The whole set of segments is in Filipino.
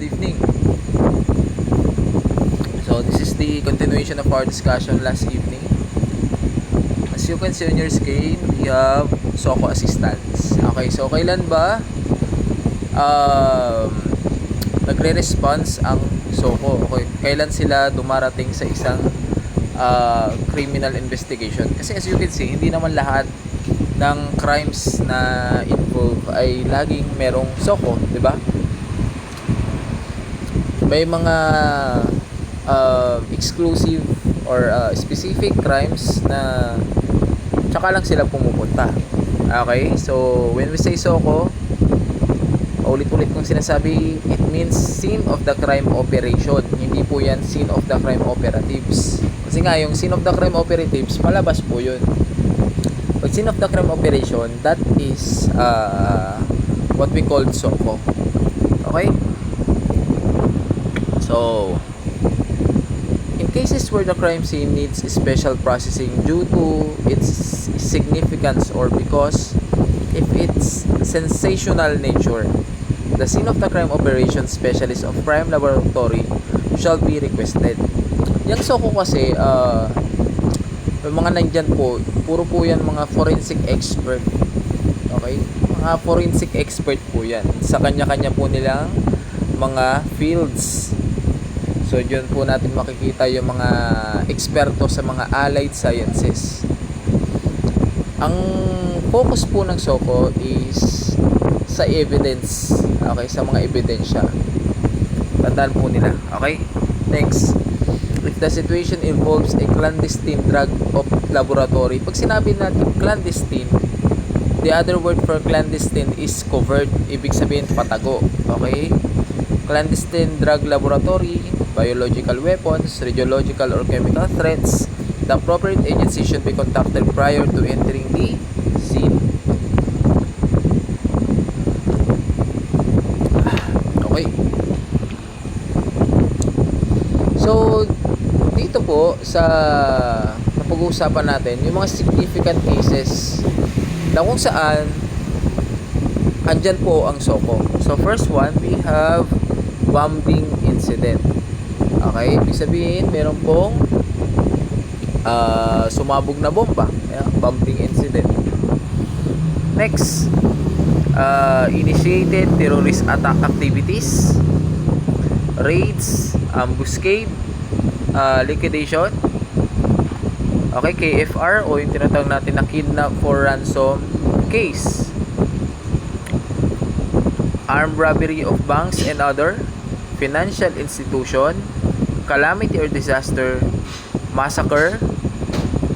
good evening. So this is the continuation of our discussion last evening. As you can see on your screen, we have SOCO assistance. Okay, so kailan ba nagre-response ang SOCO? Okay, kailan sila dumarating sa isang criminal investigation? Kasi as you can see, hindi naman lahat ng crimes na involve ay laging merong SOCO, di ba? May mga exclusive or specific crimes na tsaka lang sila pumupunta. Okay? So, when we say SOCO, ulit-ulit kong sinasabi, it means scene of the crime operation. Hindi po yan scene of the crime operatives. Kasi nga, yung scene of the crime operatives, palabas po yun. Pag scene of the crime operation, that is what we call SOCO. Okay? So, in cases where the crime scene needs special processing due to its significance or because if its sensational nature, the scene of the crime operation specialist of crime laboratory shall be requested. Yung SOCO kasi, yung mga nandyan po, puro po yan mga forensic expert. Okay? Mga forensic expert po yan. Sa kanya-kanya po nilang mga fields. So, yun po natin makikita yung mga eksperto sa mga allied sciences. Ang focus po ng SOCO is sa evidence. Okay? Sa mga ebidensya. Tandaan po nila. Okay? Next. If the situation involves a clandestine drug of laboratory. Pag sinabi natin clandestine, the other word for clandestine is covert. Ibig sabihin patago. Okay? Clandestine drug laboratory, biological weapons, radiological or chemical threats, the appropriate agency should be contacted prior to entering the scene. Okay. So, dito po sa napag-uusapan natin, yung mga significant cases na kung saan andyan po ang SOCO. So, first one, we have bombing incident. Okay, ibig sabihin meron pong sumabog na bomba. Yeah, bombing incident. Next, initiated terrorist attack activities, raids, ambuscade, liquidation. Okay, KFR o yung tinatawag natin na kidnap for ransom case. Armed robbery of banks and other financial institution, calamity or disaster, massacre,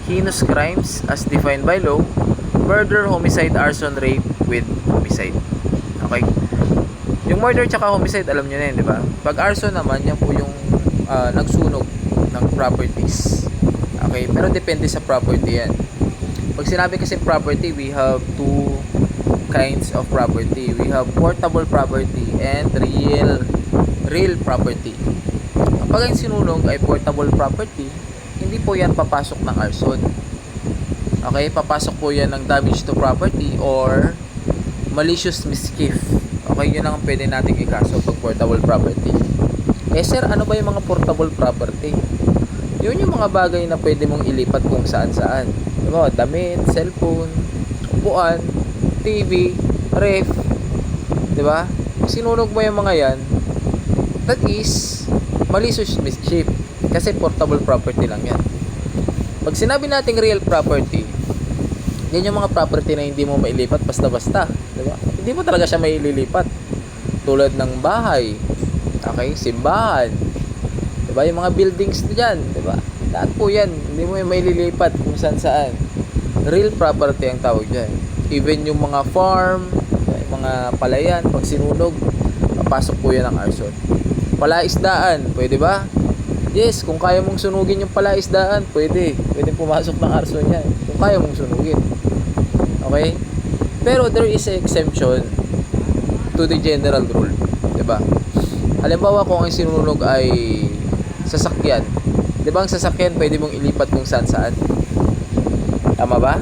heinous crimes as defined by law, murder, homicide, arson, rape with homicide. Okay? Yung murder tsaka homicide, alam nyo na yun, di ba? Pag arson naman, yan po yung nagsunog ng properties. Okay? Pero depende sa property yan. Pag sinabi kasi property, we have two kinds of property. We have portable property and real property. Kapag ang sinunog ay portable property, hindi po yan papasok ng arson. Okay? Papasok po yan ng damage to property or malicious mischief. Okay? Yun ang pwede nating ikaso pag portable property. Eh sir, ano ba yung mga portable property? Yun yung mga bagay na pwede mong ilipat kung saan-saan. Diba? Damit, cellphone, upuan, TV, ref, diba? Kung sinunog mo yung mga yan, that is malicious mischief kasi portable property lang yan. Pag sinabi nating real property, yan yung mga property na hindi mo mailipat basta-basta, diba? Hindi mo talaga siya maililipat. Tulad ng bahay, okay, simbahan, diba? Yung mga buildings dyan, diba? Lahat po yan, hindi mo maililipat kung saan-saan. Real property ang tawag dyan. Even yung mga farm, yung mga palayan, pag sinunog, papasok po yan ang arson. Palaisdaan, pwede ba? Yes, kung kaya mong sunugin yung palaisdaan, pwede. Pwede pumasok ng arson yan. Kung kaya mong sunugin. Okay? Pero there is an exemption to the general rule. Diba? Halimbawa kung ang sinunog ay sasakyan. Diba ang sasakyan pwede mong ilipat kung saan-saan? Tama ba?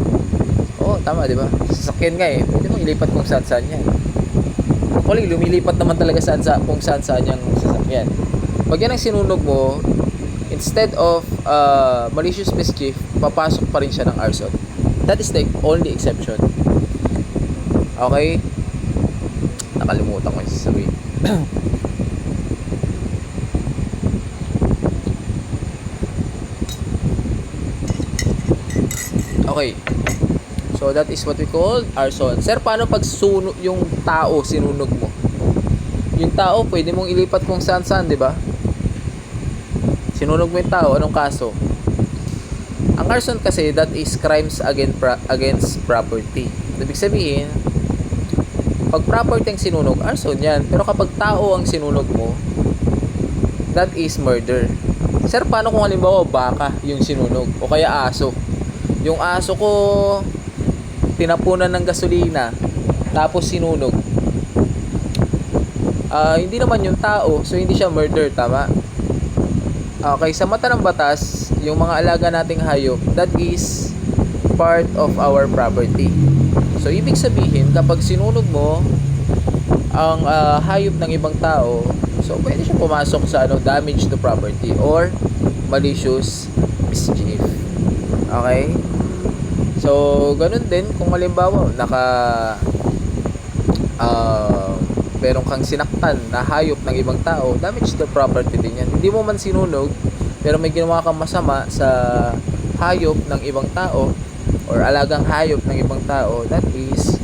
Oo, tama, di ba? Sasakyan nga eh. Pwede mo ilipat kung saan-saan yan. Actually, lumilipat naman talaga kung saan yung sasakyan. Pag yan ang sinunog mo, instead of malicious mischief, papasok pa rin siya ng arson. That is the only exception. Okay? Nakalimutan ko yung sasabihin. Okay. So that is what we call arson. Sir, paano pag yung tao sinunog mo? Yung tao, pwede mong ilipat kung saan-saan, di ba? Sinunog mo yung tao, anong kaso? Ang arson kasi, that is crimes against property. Ibig sabihin, pag property ang sinunog, arson yan. Pero kapag tao ang sinunog mo, that is murder. Sir, paano kung halimbawa baka yung sinunog? O kaya aso? Yung aso ko, tinapunan ng gasolina, tapos sinunog. Hindi naman yung tao, so hindi siya murder, tama? Okay, sa mata ng batas, yung mga alaga nating hayop, that is part of our property. So, ibig sabihin, kapag sinunog mo ang hayop ng ibang tao, so pwede siya pumasok sa damage to property or malicious mischief. Okay? So, ganun din kung halimbawa meron kang sinaktan na hayop ng ibang tao, damage to property din yan. Hindi mo man sinunog, pero may ginawa kang masama sa hayop ng ibang tao or alagang hayop ng ibang tao, that is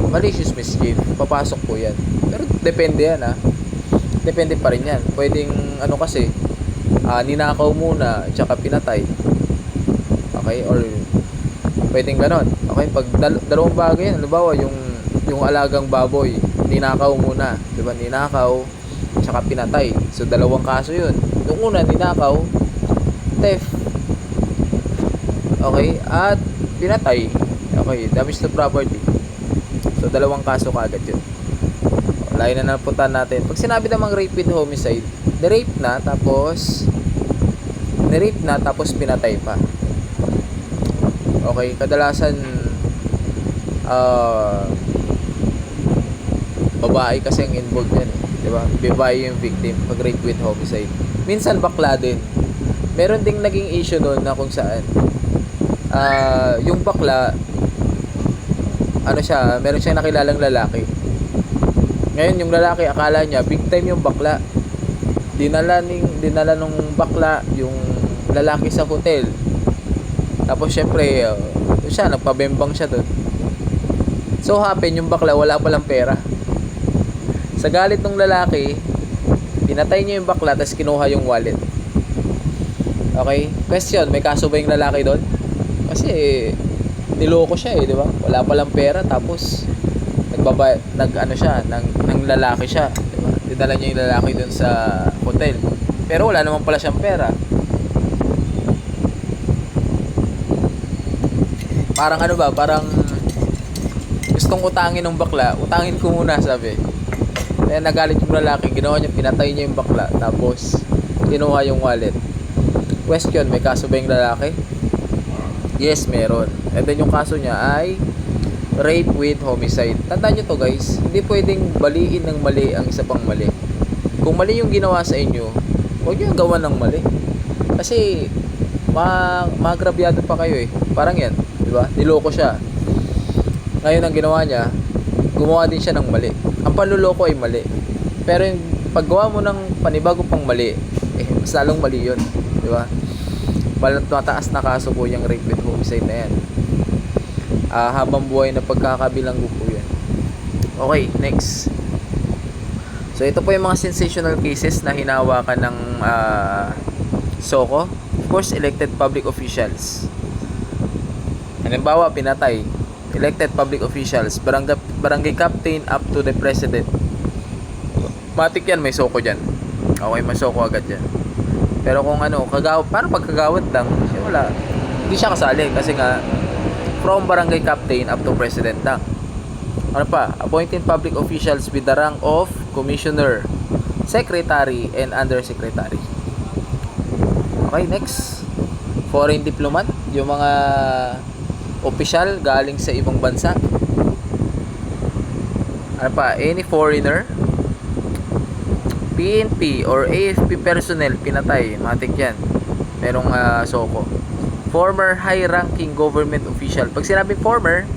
malicious mischief. Papasok po yan. Pero depende yan, depende pa rin yan. Pwedeng kasi ninakaw muna tsaka pinatay. Okay, or pwedeng ganon. Okay, pag dalawang bagay yan, halimbawa yung alagang baboy, ninakaw muna, 'di ba? Ninakaw tsaka pinatay. So dalawang kaso 'yun. Yung una ninakaw, theft. Okay, at pinatay. Okay, damage to property. So dalawang kaso kaagad 'yun. Lain na napuntahan natin. Pag sinabi namang rape with homicide, ni-rape na tapos pinatay pa. Okay, kadalasan babae kasi ang involved yan, di ba? Babae yung victim pag rape with homicide. Minsan bakla din. Meron ding naging issue doon na kung saan yung bakla meron siyang nakilalang lalaki. Ngayon yung lalaki akala niya big time yung bakla. Dinala nung bakla yung lalaki sa hotel. Tapos syempre, nagpabembang siya doon. So happen yung bakla wala palang pera. Sa galit ng lalaki, pinatay niya yung bakla tapos kinuha yung wallet. Okay? Question, may kaso ba yung lalaki doon? Kasi niloko siya di ba? Wala palang pera tapos nang lalaki siya, di ba? Dinala niya yung lalaki doon sa hotel. Pero wala naman pala siyang pera. Parang gustong utangin ng bakla, utangin ko muna, sabi. Kaya nagalit yung lalaki, ginawa niya, pinatay niya yung bakla, tapos kinuha yung wallet. Question, may kaso ba yung lalaki? Yes, meron. And then yung kaso niya ay rape with homicide. Tandaan nyo to guys, hindi pwedeng baliin ng mali ang isa pang mali. Kung mali yung ginawa sa inyo, huwag nyo gawa ng mali. Kasi magrabyado pa kayo Parang yan, di ba? Niloko siya. Ngayon ang ginawa niya, gumawa din siya ng mali. Ang panluloko ay mali. Pero yung paggawa mo ng panibago pang mali, mas lalong mali yun. Di ba? Mataas na kaso po yung rape with homicide na yan. Habang buhay na pagkakabilanggo po yan. Okay, next. So ito po yung mga sensational cases na hinawakan ng SOCO. Of course, elected public officials. Halimbawa, pinatay. Elected public officials, barangay captain up to the president. Matik yan, may SOCO dyan. Okay, may SOCO agad dyan. Pero kung parang pagkagawad lang, wala. Hindi siya kasali kasi nga from barangay captain up to president lang. Ano pa? Appointing public officials with the rank of commissioner, secretary, and undersecretary. Okay, next. Foreign diplomat, yung mga opisyal galing sa ibang bansa. Ano pa? Any foreigner, PNP or AFP personnel pinatay, matik yan. Merong SOCO. Former high-ranking government official. Pag sinabing former,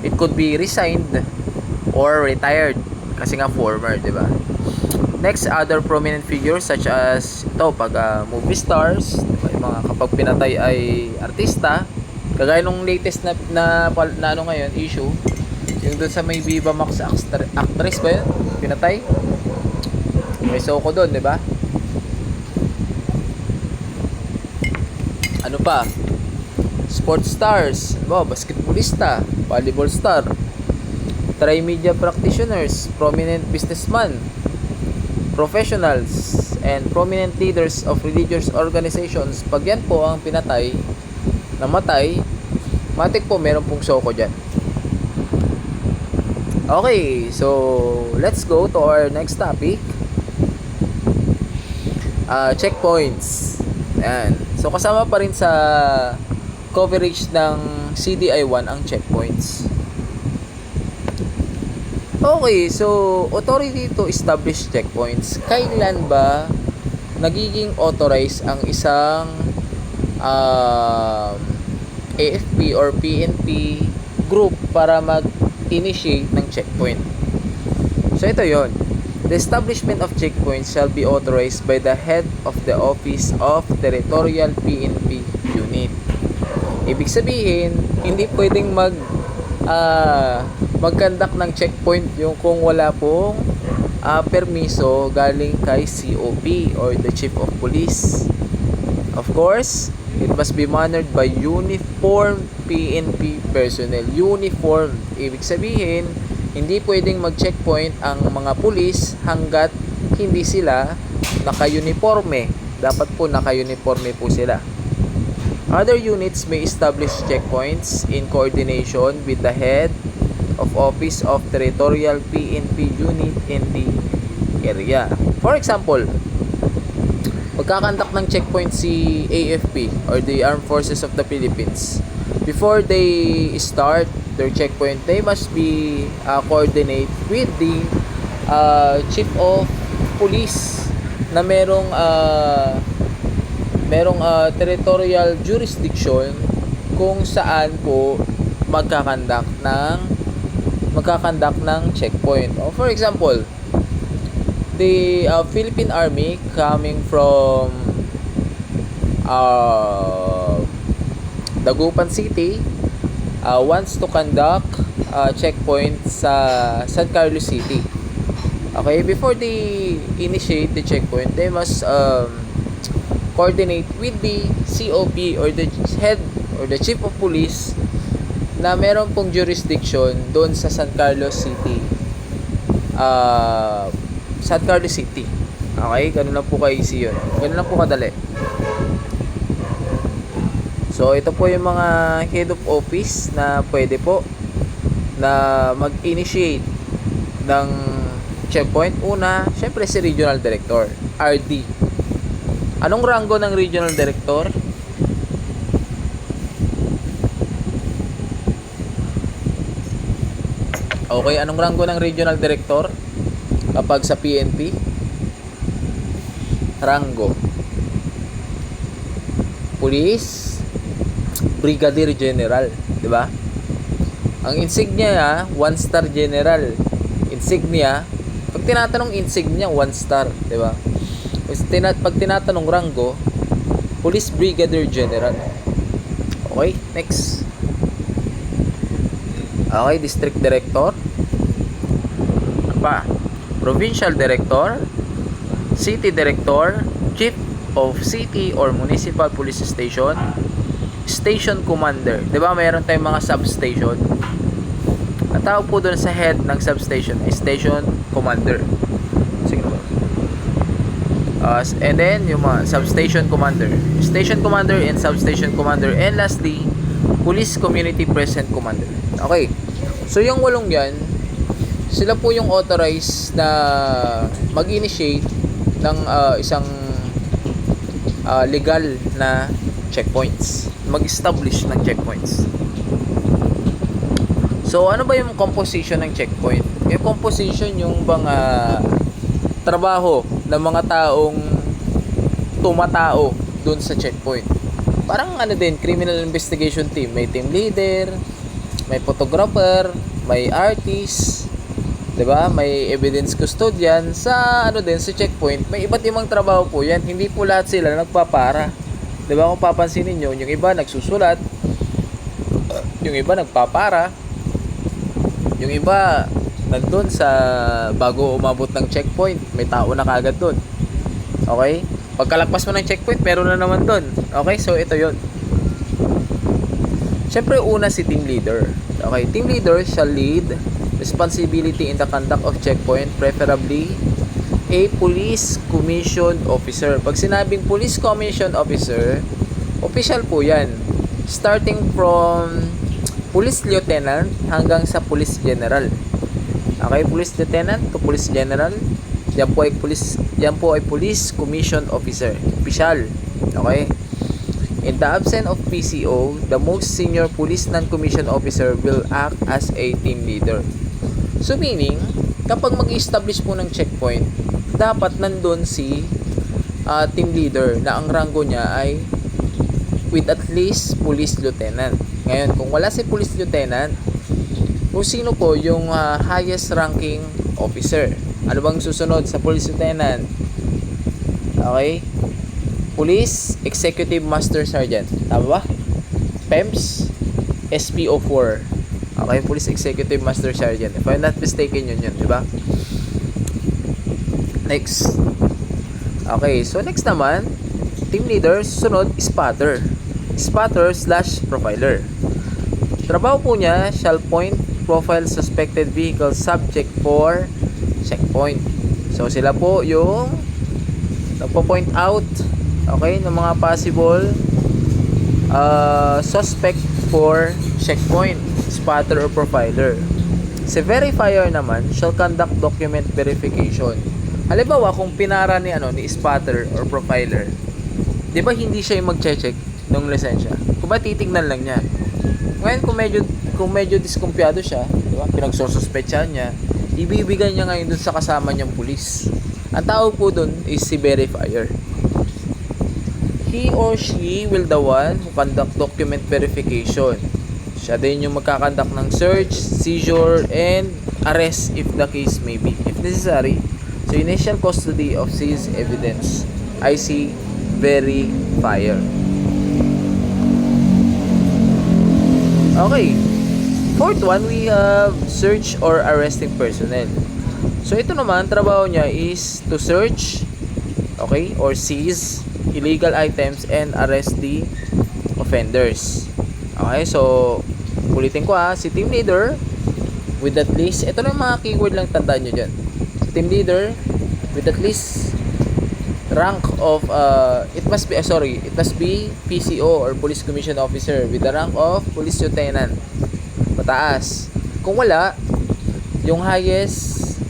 it could be resigned or retired. Kasi nga former, di ba? Next, other prominent figures such as ito, pag movie stars, diba, yung mga kapag pinatay ay artista, kagaya nung latest na ano ngayon, issue, yung doon sa may Viva Max actress ba yun? Pinatay? May SOCO doon, di ba? Ano pa? Sports stars, diba? Basketballista, volleyball star, tri-media practitioners, prominent businessman, professionals, and prominent leaders of religious organizations. Pag yan po ang pinatay, namatay, matik po meron pong SOCO dyan. Okay, so let's go to our next topic. Checkpoints. Ayan. So kasama pa rin sa coverage ng CDI-1 ang checkpoints. Okay, so authority to establish checkpoints. Kailan ba nagiging authorized ang isang AFP or PNP group para mag-initiate ng checkpoint? So ito yon. The establishment of checkpoints shall be authorized by the head of the Office of Territorial PNP Unit. Ibig sabihin, hindi pwedeng mag-conduct ng checkpoint yung kung wala pong permiso galing kay COP or the Chief of Police. Of course, it must be mannered by uniformed PNP personnel. Uniformed, ibig sabihin, hindi pwedeng mag-checkpoint ang mga pulis hanggat hindi sila naka-uniforme. Dapat po naka-uniforme po sila. Other units may establish checkpoints in coordination with the head of Office of Territorial PNP Unit in the area. For example, magkakandak ng checkpoint si AFP or the Armed Forces of the Philippines. Before they start their checkpoint, they must be coordinate with the Chief of Police na merong territorial jurisdiction kung saan po magkakandak ng checkpoint. For example, the Philippine Army coming from Dagupan City wants to conduct checkpoint sa San Carlos City. Okay, before they initiate the checkpoint, they must coordinate with the COP or the head or the Chief of Police na meron pong jurisdiction doon sa San Carlos City. San Carlos City. Okay, ganun lang po ka-easy yun. Ganun lang po kadali. So, ito po yung mga head of office na pwede po na mag-initiate ng checkpoint. Una, syempre si Regional Director, RD. Anong rango ng Regional Director? Okay, anong rango ng Regional Director kapag sa PNP? Rango. Police Brigadier General, di ba? Ang insignia 1-star General. Insignia, pag tinatanong insignia 1-star, di ba? Pag tinatanong rango, Police Brigadier General. Okay, next. Okay, District Director. Ano pa? Provincial Director, City Director, Chief of City or Municipal Police Station, Station Commander. 'Di ba mayroon tayong mga substation? Ang tawag po doon sa head ng substation ay Station Commander. Sige naman. And then yung mga substation commander, station commander and substation commander, and lastly police community present commander. Okay, so yung walong yan, sila po yung authorized na mag-initiate ng isang legal na checkpoints, mag-establish ng checkpoints. So, ano ba yung composition ng checkpoint? Yung composition yung mga trabaho ng mga taong tumatao dun sa checkpoint. Parang ano din, criminal investigation team. May team leader, may photographer, may artist, 'di ba? May evidence custodian sa ano din sa checkpoint. May iba't ibang trabaho po 'yan. Hindi po lahat sila nagpapara. 'Di ba? Kung papansinin niyo, yung iba nagsusulat, yung iba nagpapara, yung iba nandun sa bago umabot ng checkpoint, may tao na kaagad doon. Okay? Pagkalagpas mo ng checkpoint, meron na naman doon. Okay? So, ito yon. Siyempre, una si team leader. Okay? Team leader shall lead responsibility in the conduct of checkpoint, preferably a police commissioned officer. Pag sinabing police commissioned officer, official po yan. Starting from police lieutenant hanggang sa police general. Okay? Police lieutenant to police general. Yan po ay police commissioned officer, official. Okay? In the absence of PCO, the most senior police non-commissioned officer will act as a team leader. So meaning, kapag mag-establish po ng checkpoint, dapat nandun si team leader na ang rango niya ay with at least police lieutenant. Ngayon, kung wala si police lieutenant, kung sino po yung highest ranking officer. Ano bang susunod sa police lieutenant? Okay? Police Executive Master Sergeant. Tama ba? PEMS SPO4. Okay, Police Executive Master Sergeant. If I'm not mistaken, yun, di ba? Next. Okay, so next naman, team leader, susunod, spotter. Spotter / profiler. Trabaho po niya, shall point, profile suspected vehicle subject for checkpoint. So sila po yung nagpo-point out, okay, ng mga possible suspect for checkpoint, spotter or profiler. Si verifier naman shall conduct document verification. Halimbawa kung pinara ni spotter or profiler, 'di ba hindi siya yung magche-check ng lisensya? Kung ba titignan lang niya. Ngayon kung medyo diskumpiyado siya, 'di ba? Pinagsususpetsahan niya, ibibigay niya ngayon dun sa kasama niyang pulis. Ang tawag po dun is si verifier. He or she will the one who conduct document verification. Siya din yung magkakandak ng search, seizure, and arrest if the case may be. If necessary, so initial custody of seized evidence. IC verifier. Okay. Fourth one, we have search or arresting personnel. So ito naman, trabaho niya is to search, okay, or seize illegal items and arrest the offenders. Okay, so ulitin ko si team leader with at least, ito na yung mga keyword lang tandaan nyo dyan. Si team leader with at least rank of, it must be PCO or Police Commission Officer with the rank of Police Lieutenant. Mataas. Kung wala, yung highest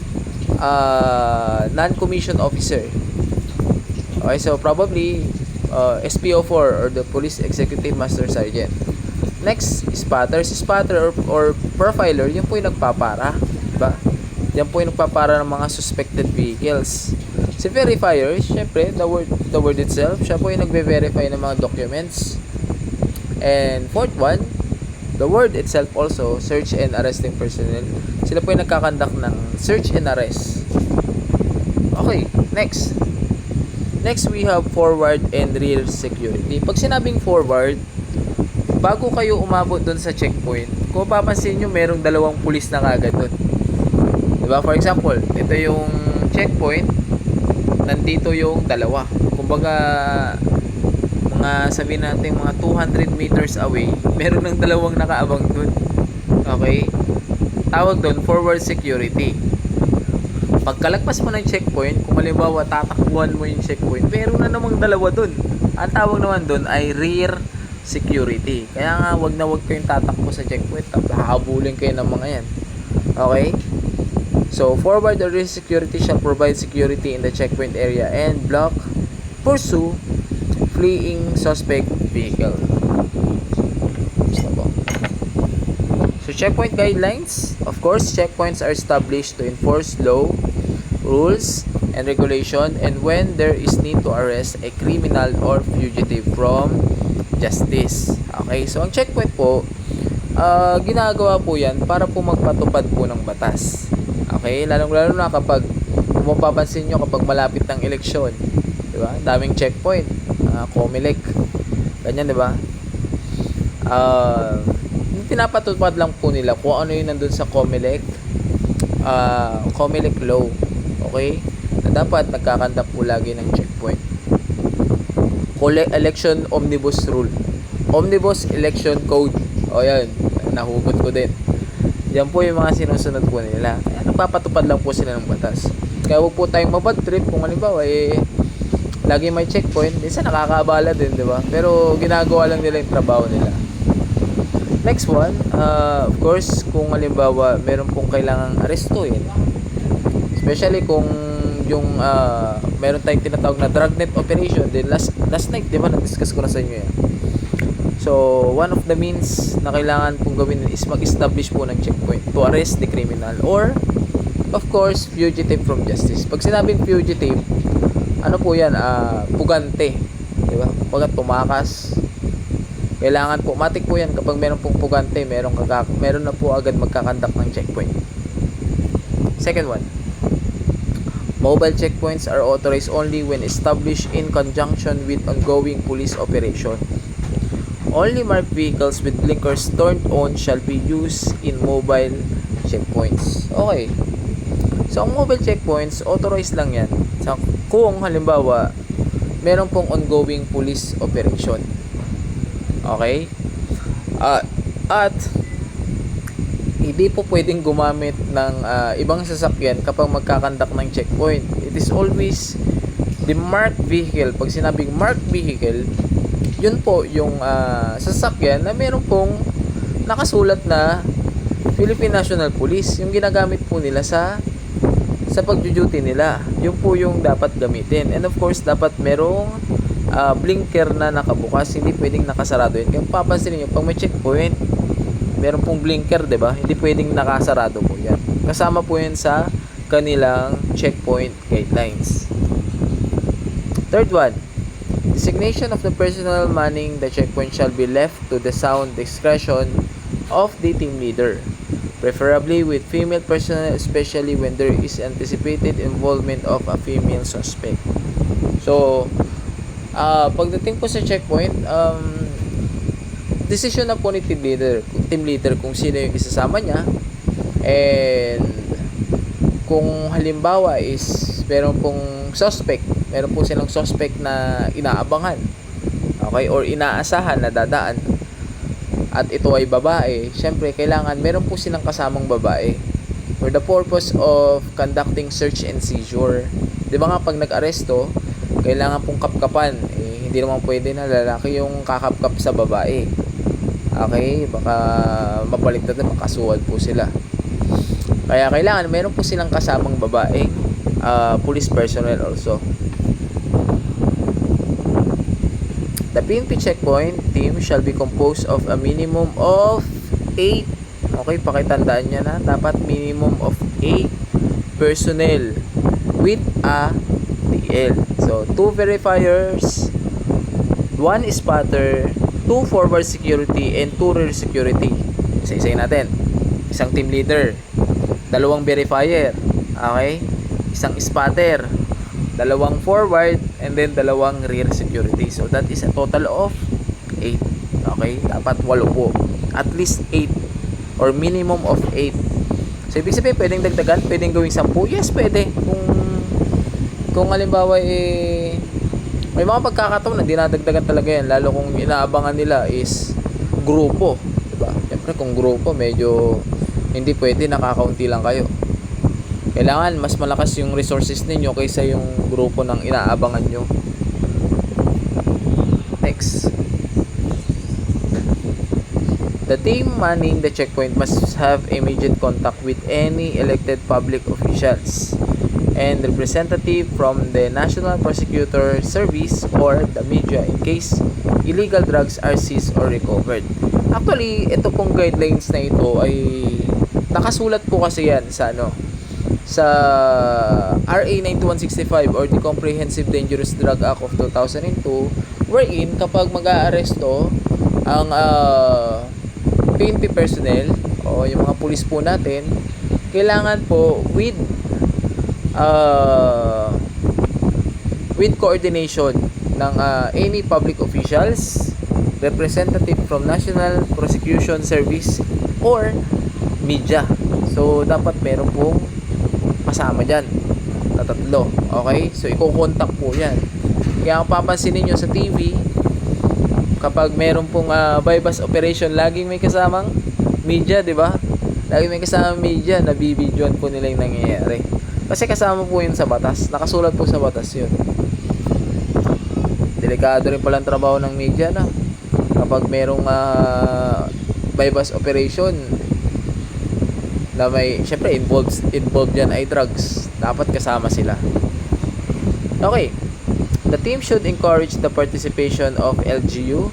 non-commissioned officer. Okay, so probably SPO4 or the Police Executive Master Sergeant. Next, spotter. Si spotter or profiler, yun po yung nagpapara. Diba? Yan po yung nagpapara ng mga suspected vehicles. Si verifier, syempre, the word itself, siya po yung nagve-verify ng mga documents. And fourth one, the word itself also, search and arresting personnel. Sila po yung nagkakandak ng search and arrest. Okay, next. Next, we have forward and rear security. Pag sinabing forward, bago kayo umabot dun sa checkpoint, kung papansin nyo, merong dalawang pulis na kagad dun. Diba? For example, ito yung checkpoint, nandito yung dalawa. Kumbaga, mga sabihin natin mga 200 meters away, meron ng dalawang nakaabang dun. Okay? Tawag dun, forward security. Pagkalagpas mo ng checkpoint, kung halimbawa tatakbuhan mo yung checkpoint, meron na namang dalawa dun. Ang tawag naman dun ay rear security. Kaya nga, wag kayong tatakbo sa checkpoint, hahabulin kayo ng mga yan. Okay? So, forward or rear security shall provide security in the checkpoint area and block, pursue, fleeing suspect vehicle. So checkpoint guidelines, of course, checkpoints are established to enforce law, rules, and regulation, and when there is need to arrest a criminal or fugitive from justice. Okay, so ang checkpoint po, ginagawa po yan para po magpatupad po ng batas. Okay, lalong-lalo na kapag kung mapapansin nyo kapag malapit ng eleksyon, di ba? Daming checkpoint, COMELEC, ganyan, di ba? Pinapatupad lang po nila kung ano yung nandun sa COMELEC, COMELEC law. Okay? Na dapat nagkakanda po lagi ng checkpoint. Election Omnibus Rule. Omnibus Election Code. O yan, nahugot ko din. Yan po yung mga sinusunod po nila. Kaya nagpapatupad lang po sila ng batas. Kaya huwag po tayong mabad trip kung halimbawa lagi may checkpoint. Minsan nakakaabala din, di ba? Pero ginagawa lang nila yung trabaho nila. Next one, of course, kung halimbawa meron pong kailangang arestuin, especially kung yung meron tayong tinatawag na dragnet operation, then last night, di ba, na-discuss ko na sa inyo yan. So, one of the means na kailangan pong gawin is mag-establish po ng checkpoint to arrest the criminal or, of course, fugitive from justice. Pag sinabing fugitive, ano po yan? Pugante. Di ba? Pag tumakas, kailangan po, matik po yan kapag meron pong pugante, meron na po agad magkakandak ng checkpoint. Second one, mobile checkpoints are authorized only when established in conjunction with ongoing police operation. Only marked vehicles with blinkers turned on shall be used in mobile checkpoints. Okay. So, ang mobile checkpoints, authorized lang yan. So, kung halimbawa, meron pong ongoing police operation. Okay? At hindi po pwedeng gumamit ng ibang sasakyan kapag magkakandak ng checkpoint. It is always the marked vehicle. Pag sinabing marked vehicle, yun po yung sasakyan na meron pong nakasulat na Philippine National Police. Yung ginagamit po nila sa pag-duty nila. Yun po yung dapat gamitin. And of course, dapat merong blinker na nakabukas, hindi pwedeng nakasarado yun. Kaya papansin niyo pag may checkpoint, meron pong blinker, 'di ba? Hindi pwedeng nakasarado po 'yan. Kasama po 'yan sa kanilang checkpoint guidelines. Third one, designation of the personnel manning the checkpoint shall be left to the sound discretion of the team leader, preferably with female personnel, especially when there is anticipated involvement of a female suspect. So, pagdating po sa checkpoint, decision na po ni team leader kung sino yung isasama niya, and kung halimbawa is meron pong silang suspect na inaabangan, okay, or inaasahan na dadaan, at ito ay babae, syempre kailangan meron po silang kasamang babae for the purpose of conducting search and seizure. Di ba nga pag nag-aresto, kailangan pong kapkapan, hindi naman pwede na lalaki yung kakapkap sa babae. Okay, baka mabaliktad na, makasuwal po sila. Kaya kailangan meron po silang kasamang babae, police personnel also. The PNP checkpoint team shall be composed of a minimum of 8. Okay, pakitandaan niya na, dapat minimum of 8 personnel with a TL. So, 2 verifiers, 1 spotter, 2 forward security, and 2 rear security. Isa-isayin natin. Isang team leader, 2 verifier, okay? Isang spotter, 2 forward, and then 2 rear security. So that is a total of 8. Okay? Dapat 8 po. At least 8 or minimum of 8. So ibig sabihin, pwedeng dagdagan, pwedeng gawing 10. Yes, pwede. Kung halimbawa may mga pagkakataon na dinadagdagan talaga yan, lalo kung inaabangan nila is grupo, diba? Siyempre kung grupo, medyo hindi pwede, nakakaunti lang kayo. Kailangan mas malakas yung resources ninyo kaysa yung grupo ng inaabangan nyo. Next, the team manning the checkpoint must have immediate contact with any elected public officials and representative from the National Prosecutor Service or the media in case illegal drugs are seized or recovered. Actually, ito pong guidelines na ito ay nakasulat po kasi yan sa sa RA 9165 or the Comprehensive Dangerous Drug Act of 2002, wherein kapag mag-aaresto ang PNP personnel o yung mga pulis po natin, kailangan po with coordination ng any public officials, representative from National Prosecution Service or media. So dapat meron pong kasama dyan na tatlo. Okay? So iko-contact po yan. Kaya kung papansinin nyo sa TV, kapag meron pong bypass operation, laging may kasamang media, di ba? Laging may kasamang media, nabibidyoan po nila yung nangyayari. Kasi kasama po yun sa batas. Nakasulat po sa batas yun. Delikado rin palang trabaho ng media na kapag merong bypass operation na may, syempre involved dyan ay drugs, dapat kasama sila. Okay, the team should encourage the participation of LGU,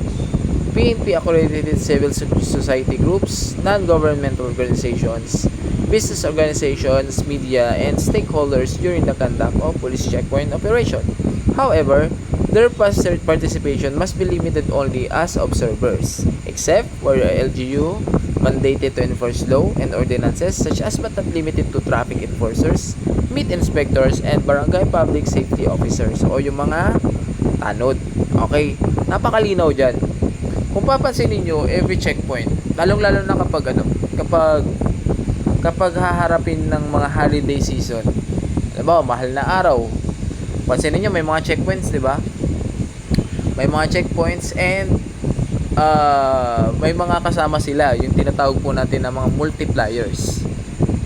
PNP accredited civil society groups, non-governmental organizations, business organizations, media, and stakeholders during the conduct of police checkpoint operation. However, their participation must be limited only as observers, except where LGU mandated to enforce law and ordinances such as but not limited to traffic enforcers, meat inspectors, and barangay public safety officers o yung mga tanod. Okay, napakalinaw dyan. Kung papansin niyo every checkpoint, lalong-lalo na kapag haharapin ng mga holiday season, halimbawa mahal na araw, pansin niyo may mga checkpoints, di ba? May mga checkpoints and may mga kasama sila, yung tinatawag po natin na mga multipliers.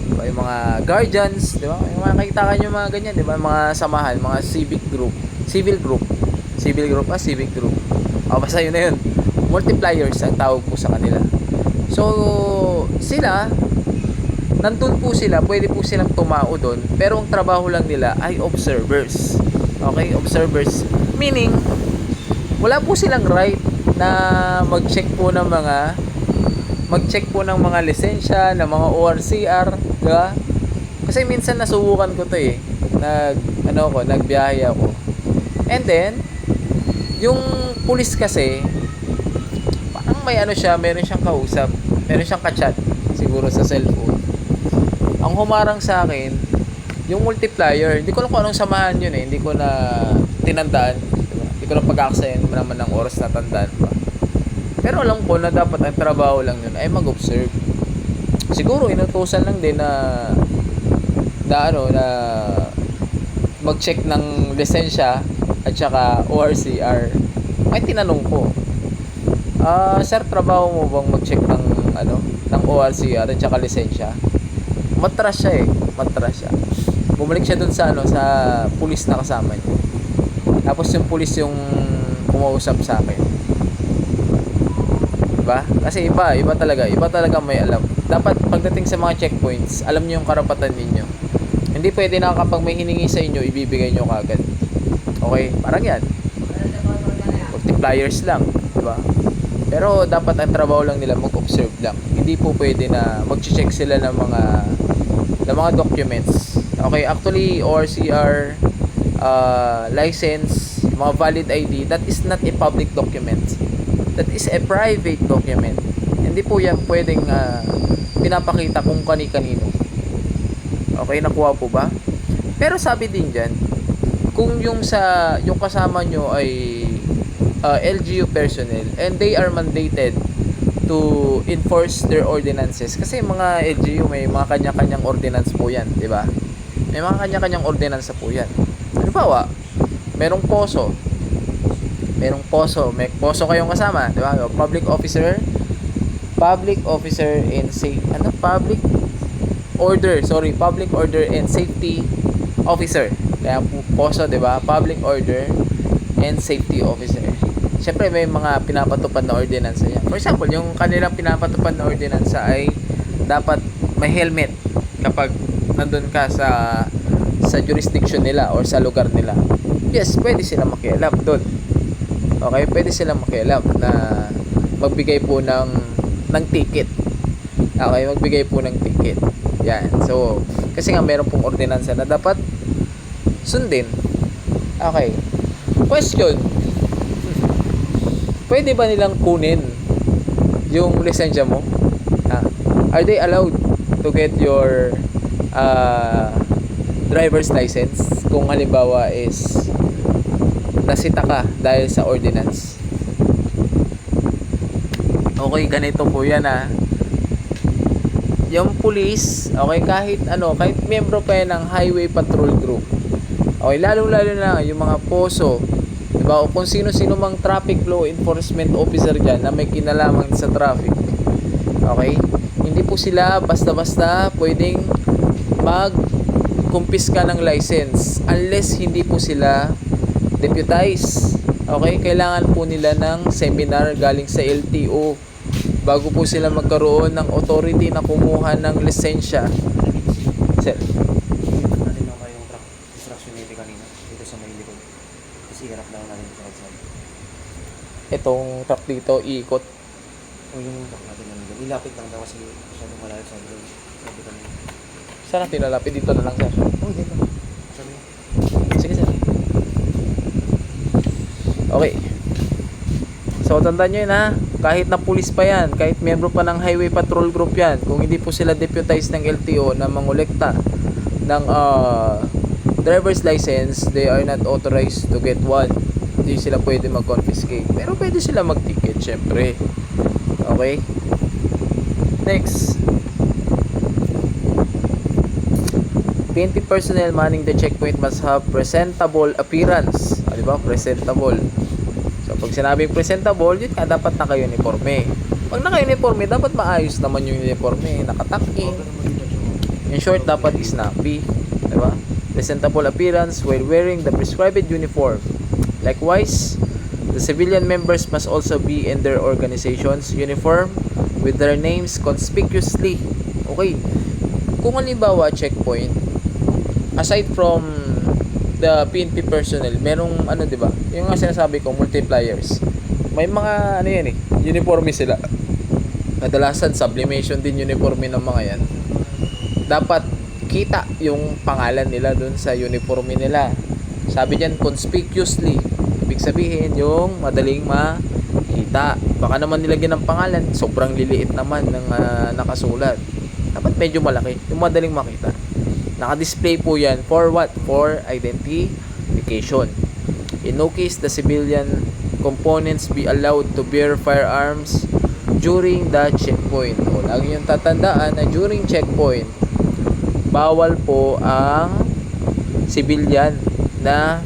Diba? Yung mga guardians, di ba? Yung mga nakikita nyo mga ganyan, di ba? Mga samahan, mga civic group. Basta yun na yun. Multipliers ang tawag po sa kanila. So, sila, nandun po sila, pwede po silang tumao doon, pero ang trabaho lang nila ay observers. Okay? Observers. Meaning, wala po silang right na mag-check po ng mga lisensya, ng mga ORCR, di ba? Kasi minsan nasubukan ko 'to eh. Nagbiyahe ako. And then, yung pulis kasi parang may meron siyang kausap, meron siyang ka-chat siguro sa cellphone. Ang humarang sa akin, yung multiplier, hindi ko lang kung anong samahan yun eh, hindi ko na tinandaan. Ko lang pag-aksayan naman ng oras na tandaan pa. Pero alam ko na dapat ang trabaho lang yun ay mag-observe. Siguro inutusan lang din na mag-check ng lisensya at saka ORCR. Ay tinanong ko, sir, trabaho mo bang mag-check ng ORCR at saka lisensya? Matras siya. Bumalik siya dun sa pulis na kasama niya. Tapos yung pulis yung kumausap sa akin. Diba? Kasi iba talaga may alam. Dapat pagdating sa mga checkpoints, alam niyo yung karapatan ninyo. Hindi pwede na kapag may hiningi sa inyo, ibibigay nyo kagad. Okay? Parang yan. Multipliers lang. Diba? Pero dapat ang trabaho lang nila mag-observe lang. Hindi po pwede na mag-check sila ng mga documents. Okay? Actually, ORCR, license, mga valid ID, that is not a public document. That is a private document. Hindi po yan pwedeng pinapakita kung kani-kanino. Okay, nakuha po ba? Pero sabi din dyan, kung yung kasama nyo ay LGU personnel and they are mandated to enforce their ordinances, kasi mga LGU may mga kanya-kanyang ordinance po yan, di ba? May mga kanya-kanyang ordinance po yan. Halimbawa, merong poso, may poso kayong kasama, di ba? Public officer and public order and safety officer. Kaya poso, di ba? Public order and safety officer. Siyempre may mga pinapatupad na ordinansa yan. For example, yung kanilang pinapatupad na ordinansa ay dapat may helmet kapag nandun ka sa jurisdiction nila or sa lugar nila. Yes, pwede silang makialam doon. Okay, pwede silang makialam na magbigay po ng ng ticket. Okay, magbigay po ng ticket. Yan. So, kasi nga meron pong ordinansa na dapat sundin. Okay. Question. Pwede ba nilang kunin yung lisensya mo? Are they allowed to get your driver's license kung halimbawa is nasita ka dahil sa ordinance? Okay, ganito po yan yung police, okay, kahit miyembro pa yan ng highway patrol group, okay, lalo na yung mga poso, diba, o kung sino-sino mang traffic law enforcement officer dyan na may kinalaman sa traffic, okay, hindi po sila basta-basta pwedeng mag-kumpiska ng license unless hindi po sila deputize. Okay, kailangan po nila ng seminar galing sa LTO bago po sila magkaroon ng authority na kumuha ng lisensya. Sir, natin lang yung distraction nito kanina dito sa may likod. Kasi hirap lang natin sa kalsada. itong truck dito iikot. Yung truck natin lang. Ilapit lang daw kasi masyadong malayo sa road. Sabi kanina. Saan natin lalapit? Dito na lang, sir. Oh, dito. Sabi niya. Sige, sir. Okay. So, tandaan nyo yun kahit na pulis pa yan, kahit miyembro pa ng highway patrol group yan, kung hindi po sila deputized ng LTO na mangolekta ng driver's license, they are not authorized to get one. Hindi sila pwede mag-confiscate. Pero pwede sila mag-ticket, syempre. Okay? Next. PNP personnel manning the checkpoint must have presentable appearance. Diba? Presentable. So, pag sinabing presentable, yun nga, dapat naka-uniforme. Pag naka-uniforme, dapat maayos naman yung uniforme. Nakataki. In short, dapat snappy. Diba? Presentable appearance while wearing the prescribed uniform. Likewise, the civilian members must also be in their organization's uniform with their names conspicuously. Okay. Kung halimbawa, checkpoint, aside from the PNP personnel, merong diba? Yung nga sinasabi ko, multipliers. May mga yan uniforme sila. Kadalasan sublimation din uniforme ng mga yan. Dapat kita yung pangalan nila dun sa uniforme nila. Sabi diyan conspicuously. Ibig sabihin yung madaling makita. Baka naman nilagyan ng pangalan, sobrang liliit naman ng nakasulat. Dapat medyo malaki, yung madaling makita. Naka-display po yan for what? For identification. In no case the civilian components be allowed to bear firearms during the checkpoint. O, lagi yung tatandaan na during checkpoint, bawal po ang civilian na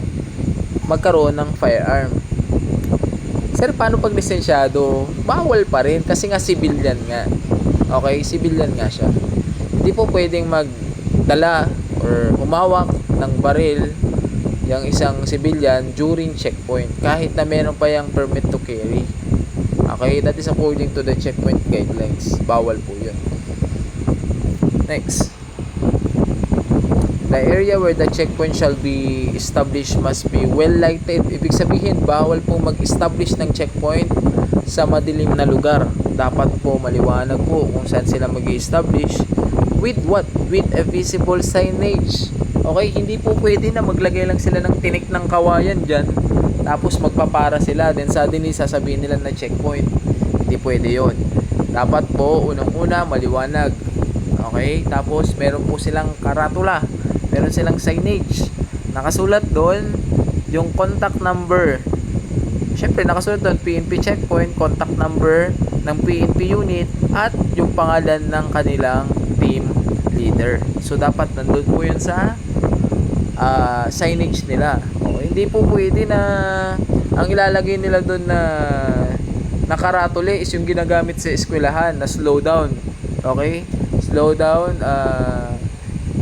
magkaroon ng firearm. Sir, paano pag lisensyado? Bawal pa rin kasi nga civilian nga. Okay, civilian nga siya. Hindi po pwedeng magdala or humawak ng baril yung isang civilian during checkpoint kahit na meron pa yung permit to carry. Okay, that is according to the checkpoint guidelines. Bawal po yun. Next. The area where the checkpoint shall be established must be well lighted. Ibig sabihin, bawal po mag-establish ng checkpoint sa madilim na lugar. Dapat po maliwanag po kung saan sila mag-establish. With what? With a visible signage. Okay, hindi po pwede na maglagay lang sila ng tinik ng kawayan dyan, tapos magpapara sila, then suddenly sasabihin nila na checkpoint. Hindi pwede yon. Dapat po, unang-una, maliwanag. Okay, tapos meron po silang karatula. Meron silang signage. Nakasulat doon yung contact number. Siyempre, nakasulat doon PNP checkpoint, contact number ng PNP unit, at yung pangalan ng kanilang team leader. So, dapat nandun po yun sa signage nila. O, hindi po pwede na ang ilalagay nila doon na nakaratule is yung ginagamit sa eskwelahan na slow down. Okay? Slow down,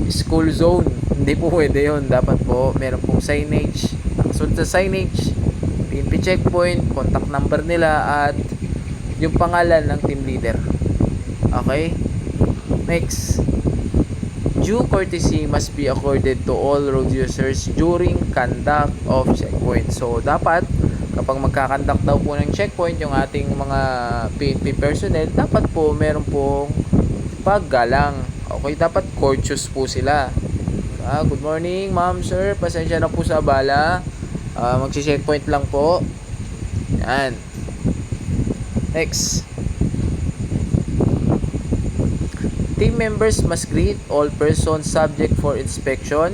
school zone. Hindi po pwede yun. Dapat po, meron pong signage. Nakasunod sa signage, PNP checkpoint, contact number nila, at yung pangalan ng team leader. Okay? Next. Due courtesy must be accorded to all road users during conduct of checkpoint. So, dapat kapag magkakandak daw po ng checkpoint yung ating mga PNP personnel, dapat po meron pong paggalang. Okay, dapat courteous po sila. Good morning, ma'am, sir. Pasensya na po sa abala. Magsi-checkpoint lang po. Yan. Next. Team members must greet all persons subject for inspection,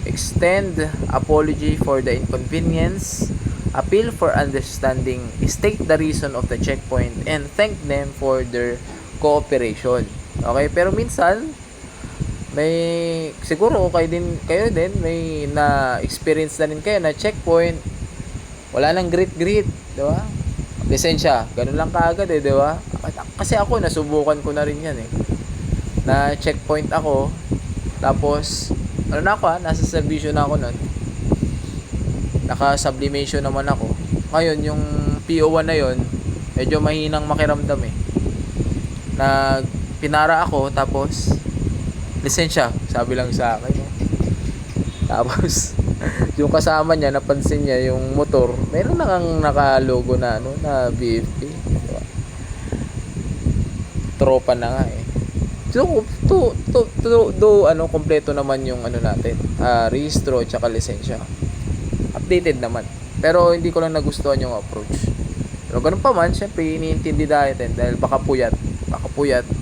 extend apology for the inconvenience, appeal for understanding, state the reason of the checkpoint, and thank them for their cooperation. Okay, pero minsan may siguro kayo din may na experience na rin kayo na checkpoint wala nang greet, di ba? Lisensya, ganun lang kaagad di ba? Kasi ako nasubukan ko na rin 'yan na checkpoint ako, tapos nasa servisyo na ako nun, naka sublimation naman ako. Ngayon yung PO1 na yon medyo mahinang makiramdam na pinara ako, tapos lisensya, sabi lang sa akin tapos yung kasama niya napansin niya yung motor meron nang naka-logo na na BFP, diba? Tropa na nga So, kompleto naman yung natin, rehistro at saka lisensya. Updated naman. Pero hindi ko lang nagustuhan yung approach. Pero ganun pa man, syempre iniintindi natin dahil baka puyat,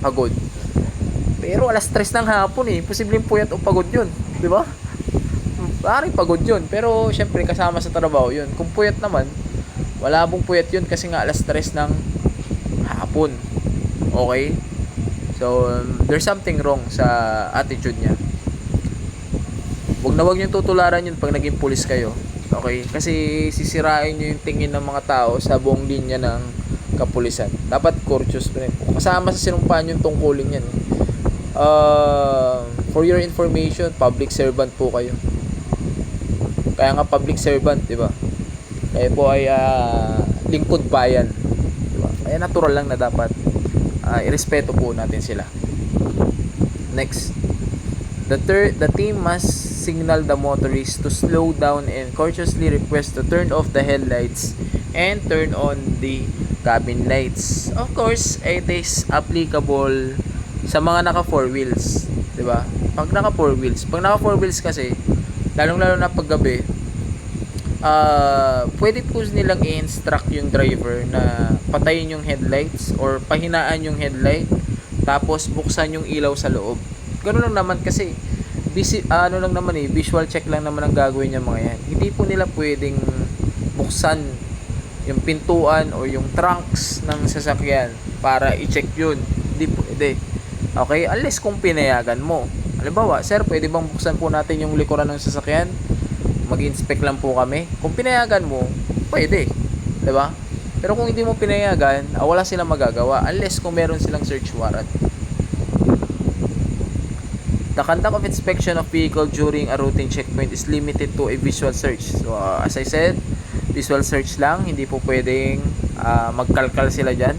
pagod. Pero alas 3 ng hapon posibleng puyat o pagod yun, di ba? Parang pagod yun, pero syempre kasama sa trabaho yun. Kung puyat naman, wala pong puyat yun kasi nga alas 3 ng hapon. Okay? So, there's something wrong sa attitude niya. Huwag niyong tutularan yun pag naging pulis kayo. Okay? Kasi sisirain nyo yung tingin ng mga tao sa buong linya ng kapulisan. Dapat courteous pa rin. Kasama sa sinumpaan yung tungkulin yan. For your information, public servant po kayo. Kaya nga public servant, di ba? Kaya po ay lingkod bayan. Di ba? Kaya natural lang na dapat irespeto po natin sila. Next. The team must signal the motorist to slow down and courteously request to turn off the headlights and turn on the cabin lights. Of course, it is applicable sa mga naka 4 wheels, 'di ba? Pag naka 4 wheels kasi lalong-lalo na pag gabi, pwede po nilang i-instruct yung driver na patayin yung headlights or pahinaan yung headlight, tapos buksan yung ilaw sa loob. Ganun lang naman kasi visual check lang naman ang gagawin niya mga yan. Hindi po nila pwedeng buksan yung pintuan o yung trunks ng sasakyan para i-check yun. Hindi pwede. Okay? Unless kung pinayagan mo. Halimbawa, sir, pwede bang buksan po natin yung likuran ng sasakyan? Mag-inspect lang po kami. Kung pinayagan mo, pwede. Diba? Pero kung hindi mo pinayagan, wala silang magagawa unless kung meron silang search warrant. The conduct of inspection of vehicle during a routine checkpoint is limited to a visual search. So, as I said, visual search lang. Hindi po pwedeng magkalkal sila dyan.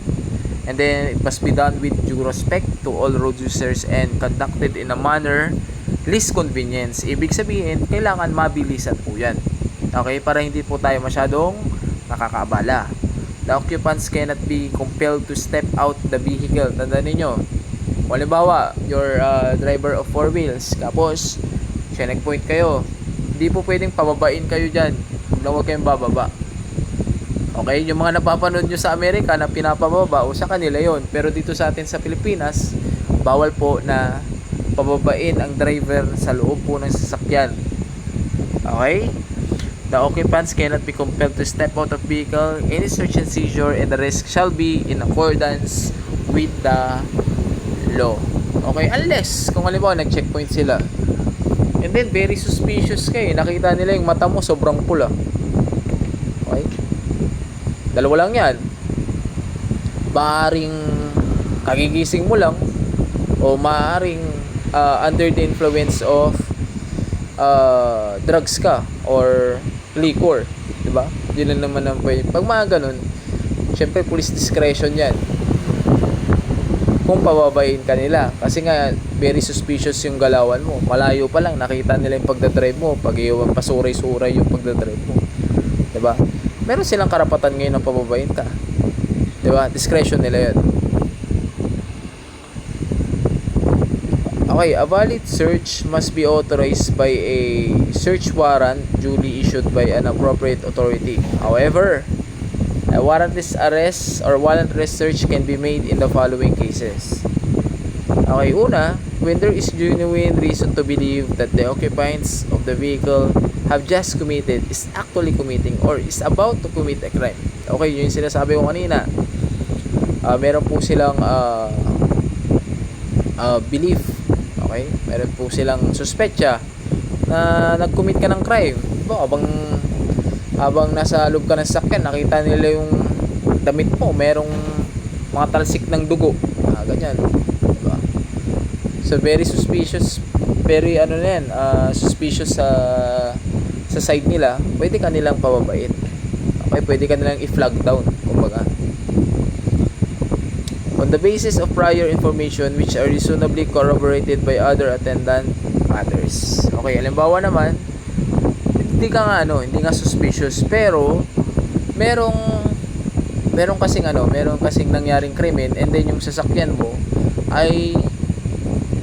And then, it must be done with due respect to all road users and conducted in a manner least convenience. Ibig sabihin, kailangan mabilisan po yan. Okay? Para hindi po tayo masyadong nakakaabala. The occupants cannot be compelled to step out the vehicle. Tandaan ninyo. Halimbawa, your driver of 4 wheels, tapos, checkpoint kayo. Hindi po pwedeng pababain kayo dyan. Huwag kayong bababa. Okay? Yung mga napapanood nyo sa Amerika na pinapababa, o sa kanila yon. Pero dito sa atin sa Pilipinas, bawal po na pababain ang driver sa loob po ng sasakyan. Okay? The occupants cannot be compelled to step out of vehicle. Any search and seizure and arrest shall be in accordance with the law. Okay? Unless, kung halimbawa, nag-checkpoint sila. And then, very suspicious kayo. Nakita nila yung mata mo sobrang pula. Okay? Dalawa lang yan. Maaring kagigising mo lang o maaring under the influence of drugs ka or liquor, di ba? Yun lang naman ang pwede. Pag mga ganun, syempre police discretion yan kung pababain ka nila, kasi nga very suspicious yung galawan mo. Malayo pa lang nakita nila yung pagdadrive mo, pag iwan pasuray-suray yung pagdadrive mo, di ba? meron silang karapatan ngayon na pababain ka. Diba? Discretion nila yun. Okay, a valid search must be authorized by a search warrant duly issued by an appropriate authority. However, a warrantless arrest or warrantless search can be made in the following cases. Okay, una, when there is genuine reason to believe that the occupants of the vehicle have just committed, is actually committing, or is about to commit a crime. Okay, yun yung sinasabi ko kanina. Meron po silang belief. Okay? Meron po silang suspetsa na nag-commit ka ng crime. Diba, habang nasa loob ka ng sakyan, nakita nila yung damit mo, merong mga talsik ng dugo. Ganyan. Diba? So, very suspicious. Very, suspicious sa side nila. Pwede ka nilang pababait. Okay? Pwede ka nilang i-flag down. Kumbaga. On the basis of prior information which are reasonably corroborated by other attendant matters. Okay, halimbawa naman, hindi ka suspicious, pero merong kasing nangyaring krimen, and then yung sasakyan mo ay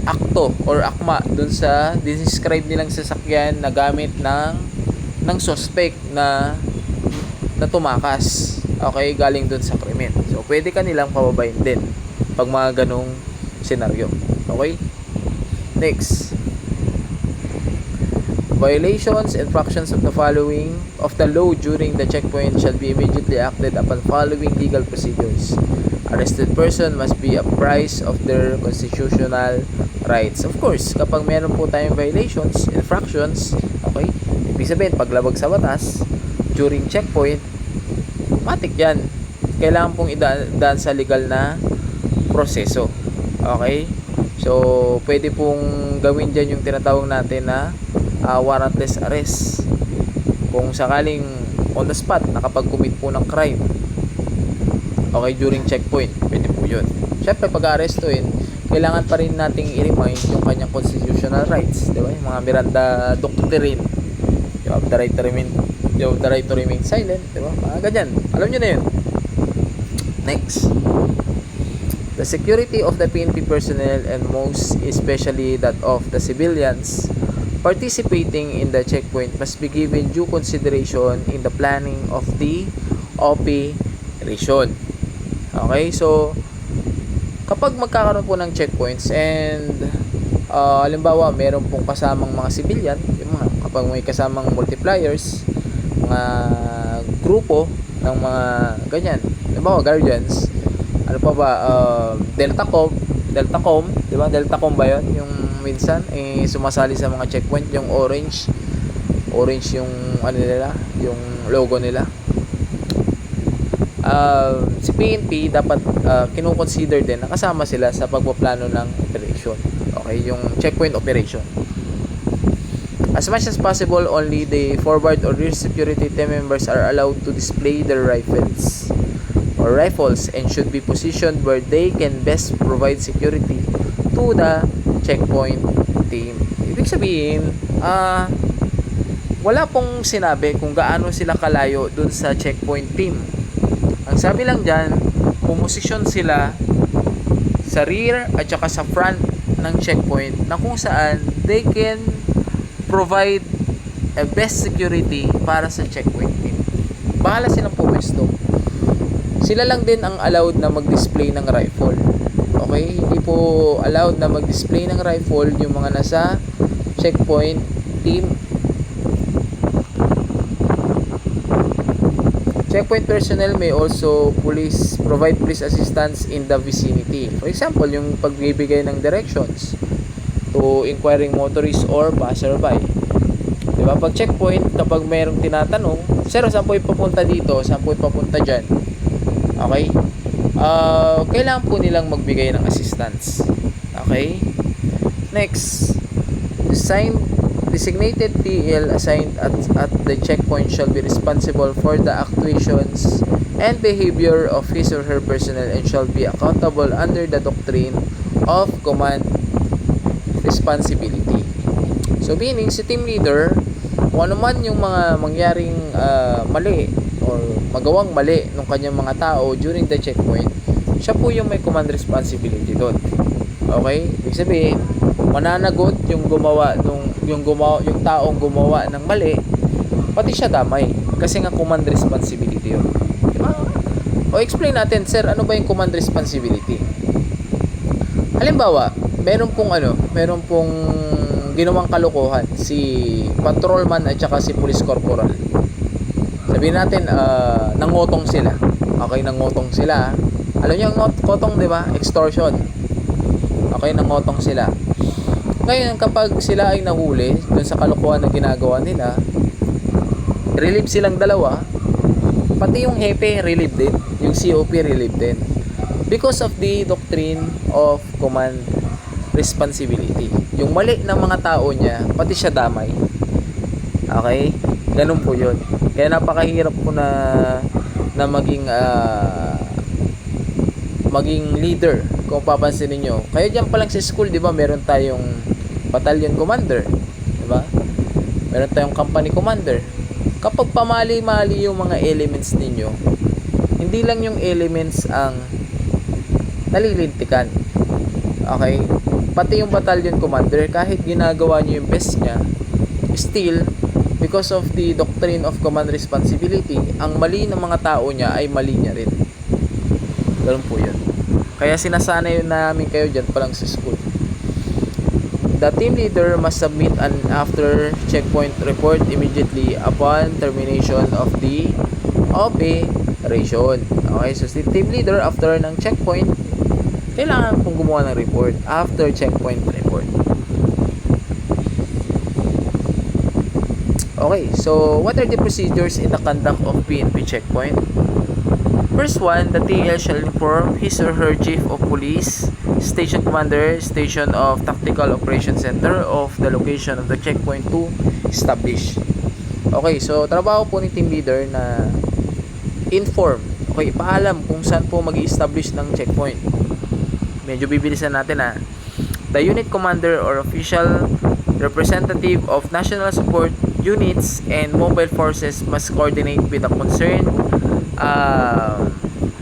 akto or akma dun sa describe nilang sasakyan na gamit ng suspect na tumakas. Okay, galing dun sa krimen. So, pwede ka nilang pababayin din pag mga ganong senaryo. Okay? Next. Violations, infractions of the following of the law during the checkpoint shall be immediately acted upon following legal procedures. Arrested person must be apprised of their constitutional rights. Of course, kapag meron po tayong violations, infractions, okay? Ibig sabihin, paglabag sa batas, during checkpoint, matik yan. Kailangan pong idaan sa legal na proseso. Okay? So, pwede pong gawin dyan yung tinatawag natin na warrantless arrest. Kung sakaling on the spot, nakapag-commit po ng crime. Okay, during checkpoint, pwede po yun. Siyempre, pag-arrestuin, kailangan pa rin nating i-remind yung kanyang constitutional rights. Diba? Yung mga Miranda Doctrine. You have the right to remain silent, diba? Ganyan. Alam nyo na yun. Next. The security of the PNP personnel, and most especially that of the civilians participating in the checkpoint, must be given due consideration in the planning of the operation. Okay? So, kapag magkakaroon po ng checkpoints and halimbawa, meron pong kasamang mga civilian, kapag may kasamang multipliers, mga grupo ng mga ganyan, halimbawa guardians, ano pa ba, Deltacom, di ba? Deltacom ba yun? Yung minsan sumasali sa mga checkpoint, yung orange yung yung logo nila. Si PNP dapat kino-consider din na kasama sila sa pagpaplano ng operation. Okay, yung checkpoint operation. As much as possible, only the forward or rear security team members are allowed to display their rifles and should be positioned where they can best provide security to the checkpoint team. Ibig sabihin, wala pong sinabi kung gaano sila kalayo dun sa checkpoint team. Ang sabi lang dyan, pumosisyon sila sa rear at saka sa front ng checkpoint na kung saan they can provide a best security para sa checkpoint team. Bahala silang pumesto. Sila lang din ang allowed na mag-display ng rifle. Okay? Hindi po allowed na mag-display ng rifle yung mga nasa checkpoint team. Checkpoint personnel may also provide police assistance in the vicinity. For example, yung pagbibigay ng directions to inquiring motorists or passerby. Diba? Pag checkpoint, kapag mayroong tinatanong, sir, saan po ipapunta dito? Saan po ipapunta dyan? Okay? Kailangan po nilang magbigay ng assistance. Okay? Next. Designated TL assigned at the checkpoint shall be responsible for the actuations and behavior of his or her personnel and shall be accountable under the doctrine of command responsibility. So meaning si team leader, kung ano man yung mga mangyaring mali or magawang mali ng kanyang mga tao during the checkpoint, siya po yung may command responsibility doon. Okay? Ibig sabihin, mananagot yung yung taong gumawa ng mali, pati siya damay kasi nga command responsibility yun. Diba? O explain natin, sir, ano ba yung command responsibility? Halimbawa, meron pong ginawang kalokohan si patrolman at saka si police corporal. Sabihin natin, nangotong sila. Okay, nangotong sila. Alam niyo ang ngotong, di ba? Extortion. Okay, nangotong sila. Ngayon, kapag sila ay nahuli dun sa kalokohan na ginagawa nila, relieve silang dalawa, pati yung hepe relieve din, yung COP relieve din. Because of the doctrine of command responsibility. Yung mali ng mga tao niya, pati siya damay. Okay? Ganun po yun. Kaya napakahirap po na maging leader kung papansin niyo. Kaya diyan pa lang sa school, 'di ba, meron tayong battalion commander, 'di ba? Meron tayong company commander. Kapag pamali-mali yung mga elements ninyo, hindi lang yung elements ang nalilintikan. Okay? Pati yung battalion commander, kahit ginagawa niyo yung best niya, still, because of the doctrine of command responsibility, ang mali ng mga tao niya ay mali niya rin. Ganun po yun. Kaya sinasanay namin kayo dyan pa lang sa school. The team leader must submit an after checkpoint report immediately upon termination of the operation. Okay, so si team leader after ng checkpoint, kailangan pong gumawa ng report after checkpoint report. Okay, so what are the procedures in the conduct of PNP checkpoint? First one, the TL shall inform his or her chief of police, station commander, station of tactical operation center of the location of the checkpoint to establish. Okay, so trabaho po ni team leader na inform, okay, ipaalam kung saan po mag-i-establish ng checkpoint. Medyo bibilisan natin ha. The unit commander or official representative of national support units and mobile forces must coordinate with the concerned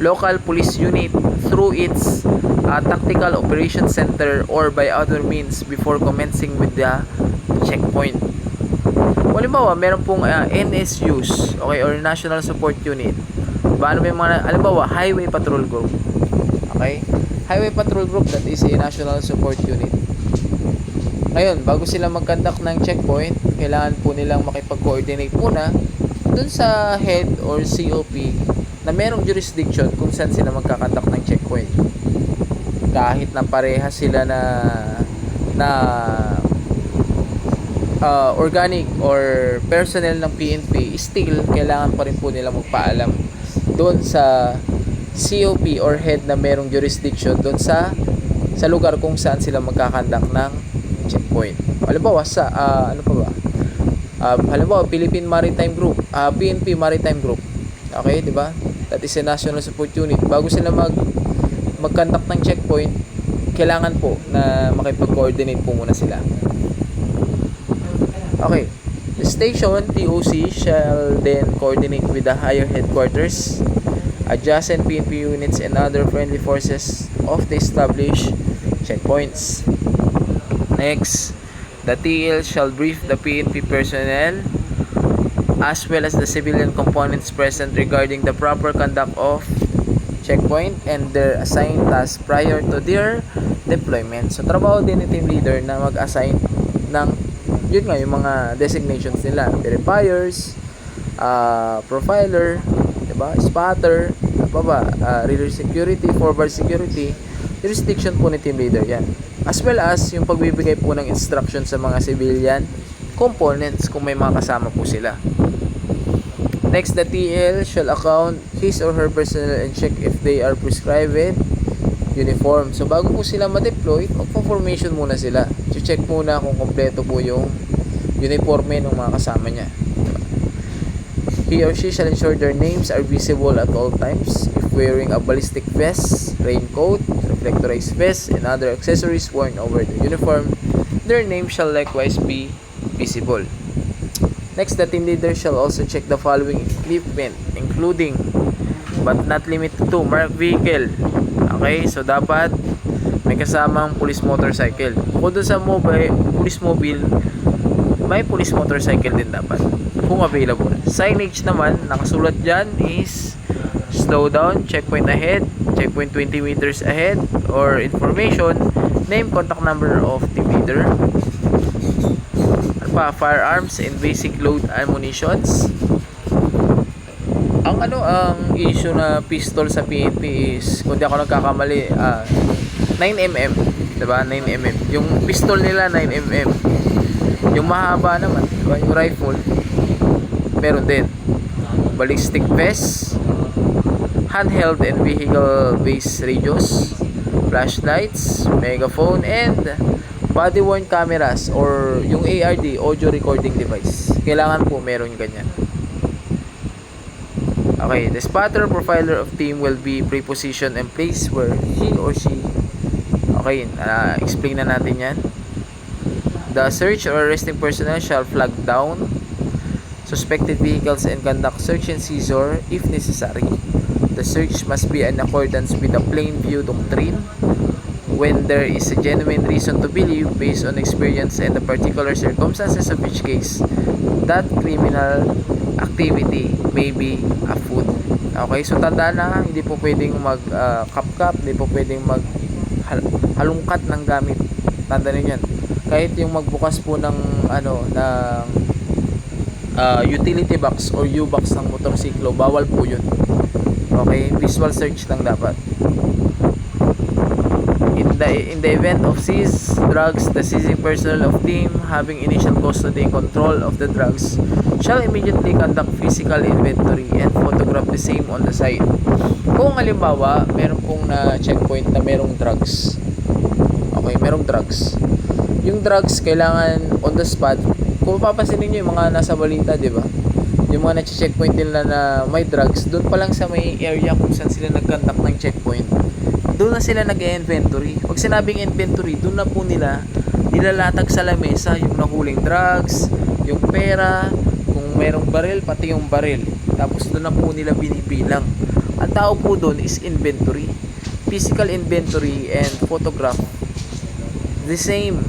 local police unit through its tactical operation center or by other means before commencing with the checkpoint. Halimbawa, meron pong NSUs, okay, or National Support Unit. Paano may mga, halimbawa, Highway Patrol Group. Okay? Highway Patrol Group, that is a National Support Unit. Ngayon, bago sila mag-conduct ng checkpoint, kailangan po nilang makipag-coordinate muna dun sa head or COP na merong jurisdiction kung saan sila magkakandak ng checkpoint. Kahit na pareha sila na organic or personnel ng PNP, still kailangan pa rin po nila magpaalam doon sa COP or head na merong jurisdiction doon sa lugar kung saan sila magkakandak ng checkpoint. Halimbawa sa halimbawa Philippine Maritime Group, PNP Maritime Group. Okay, 'di ba? That is a national support unit. Bago sila mag-conduct ng checkpoint, kailangan po na makipag-coordinate po muna sila. Okay. The station TOC shall then coordinate with the higher headquarters, adjacent PNP units and other friendly forces of the established checkpoints. Next, the TL shall brief the PNP personnel as well as the civilian components present regarding the proper conduct of checkpoint and their assigned tasks prior to their deployment. So, trabaho din ni team leader na mag-assign ng yun nga, yung mga designations nila. Verifiers, profiler, diba? Spotter, reader security, forward security, jurisdiction po ni team leader yan. As well as yung pagbibigay po ng instruction sa mga civilian components kung may mga kasama po sila. Next, the TL shall account his or her personnel and check if they are prescribed uniform. So, bago po sila ma-deploy, magpo-formation muna sila. Check muna kung kompleto po yung uniforme ng mga kasama niya. He or she shall ensure their names are visible at all times. If wearing a ballistic vest, raincoat, reflectorized vest, and other accessories worn over the uniform, their name shall likewise be visible. Next, the team leader shall also check the following equipment, including but not limited to marked vehicle. Okay, so dapat may kasamang police motorcycle. Kung doon sa police mobile, may police motorcycle din dapat kung available. Signage naman, nakasulat dyan is slow down, checkpoint ahead, checkpoint 20 meters ahead, or information, name, contact number of team leader. Ano pa, firearms and basic load ammunitions. Ang issue na pistol sa PNP is, kung di ako nagkakamali, 9mm, diba? 9mm. Yung pistol nila 9mm. Yung mahaba naman, diba? Yung rifle, meron din. Ballistic vest, handheld and vehicle based radios, flashlights, megaphone, and body worn cameras or yung ARD, audio recording device. Kailangan po meron ganyan. Okay, the spotter profiler of team will be pre-positioned and placed where he or she. Okay, explain na natin yan. The search or arresting personnel shall flag down suspected vehicles and conduct search and seizure if necessary. The search must be in accordance with the plain view doctrine when there is a genuine reason to believe based on experience and the particular circumstances of each case that criminal activity may be afoot. Okay, so tandaan na hindi po pwedeng mag-kap-kap, hindi po pwedeng halungkat ng gamit. Tandaan niyo yan. Kahit yung magbukas po ng utility box or U-box ng motorsiklo, bawal po yun. Okay, visual search lang dapat. In the event of seized drugs, the seizing personnel of team having initial custody and control of the drugs shall immediately conduct physical inventory and photograph the same on the site. Kung halimbawa, meron pong na checkpoint na merong drugs. Okay, merong drugs. Yung drugs kailangan on the spot. Kung papansinin niyo yung mga nasa balita, di ba? Yung mga na-checkpoint nila na may drugs, doon pa lang sa may area kung saan sila nag-conduct ng checkpoint, doon na sila nag-inventory. Pag sinabing inventory, doon na po nila nilalatag sa lamesa yung nahuling drugs, yung pera, kung merong baril, pati yung baril. Tapos doon na po nila binibilang. Ang tao po doon is inventory. Physical inventory and photograph. The same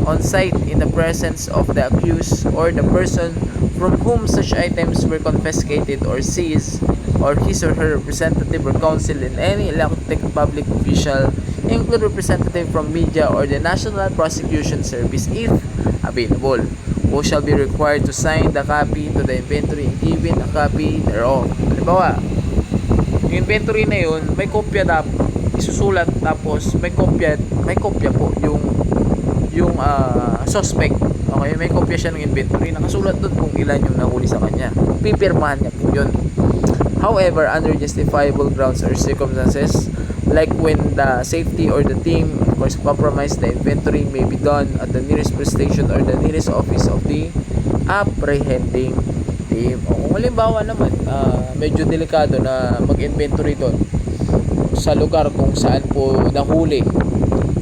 on site in the presence of the accused or the person from whom such items were confiscated or seized, or his or her representative or counsel in any elected public official, include representative from media or the National Prosecution Service if available, who shall be required to sign the copy to the inventory and given a copy thereof. Halimbawa, yung inventory na yun, may kopya isusulat, tapos may kopya po yung suspect. Okay, may kopya siya ng inventory, nakasulat doon kung ilan yung nahuli sa kanya. Pipirmahan niya po yun. However, under justifiable grounds or circumstances, like when the safety or the team, of course, compromise, the inventory may be done at the nearest police station or the nearest office of the apprehending team. O kung halimbawa naman, medyo delikado na mag-inventory doon sa lugar kung saan po nahuli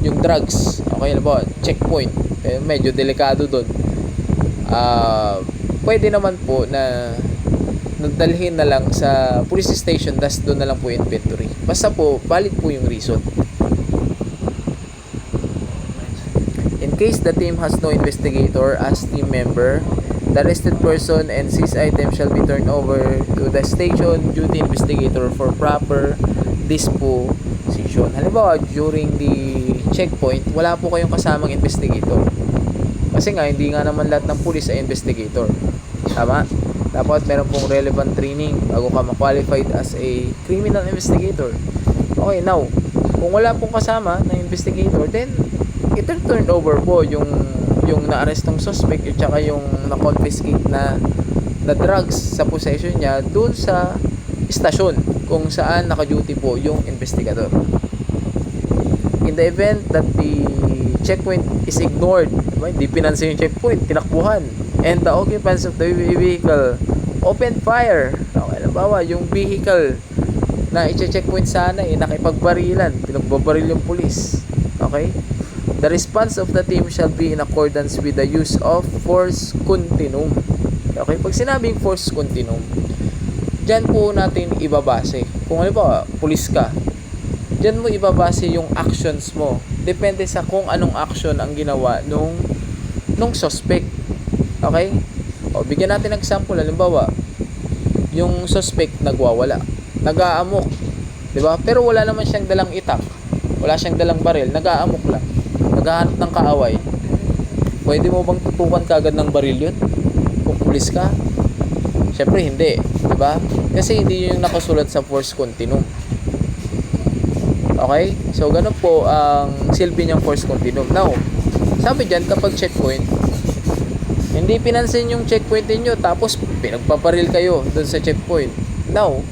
yung drugs. Okay, halimbawa, checkpoint. Medyo delikado doon. Pwede naman po na nagdalhin na lang sa police station, das doon na lang po yung inventory. Basta po, valid po yung reason. In case the team has no investigator as team member, the arrested person and seized item shall be turned over to the station duty investigator for proper disposition. Halimbawa, during the checkpoint, wala po kayong kasamang investigator. Kasi nga, hindi nga naman lahat ng police ay investigator. Tama? Dapat meron pong relevant training bago ka ma-qualified as a criminal investigator. Okay, now, kung wala pong kasama na investigator, then i-turn over po yung na-arrestong suspect at saka yung na-confiscate na drugs sa possession niya dun sa istasyon kung saan naka-duty po yung investigador. In the event that the checkpoint is ignored, diba? Hindi pinansin yung checkpoint, tinakbuhan, and the occupants of the vehicle open fire. Okay, halimbawa, yung vehicle na i-checkpoint sana nakipagbarilan, pinagbabaril yung police. Okay? The response of the team shall be in accordance with the use of force continuum. Okay, pag sinabing force continuum, dyan po natin ibabase. Kung halimbawa, pulis ka, dyan mo ibabase yung actions mo. Depende sa kung anong action ang ginawa nung suspect. Okay? O, bigyan natin ng example. Halimbawa, yung suspect nagwawala. Nag-aamok. Diba? Pero wala naman siyang dalang itak. Wala siyang dalang baril. Nag-aamok lang. Naghahanap ng kaaway. Pwede mo bang tutukan kagad ng baril yun? Kung pulis ka? Syempre hindi. Diba? Kasi hindi yun yung nakasulat sa force continuum. Okay? So, ganun po ang silbi niyang force continuum. Now, sabi dyan, kapag checkpoint, hindi pinansin yung checkpoint ninyo, tapos pinagpaparil kayo dun sa checkpoint. Now,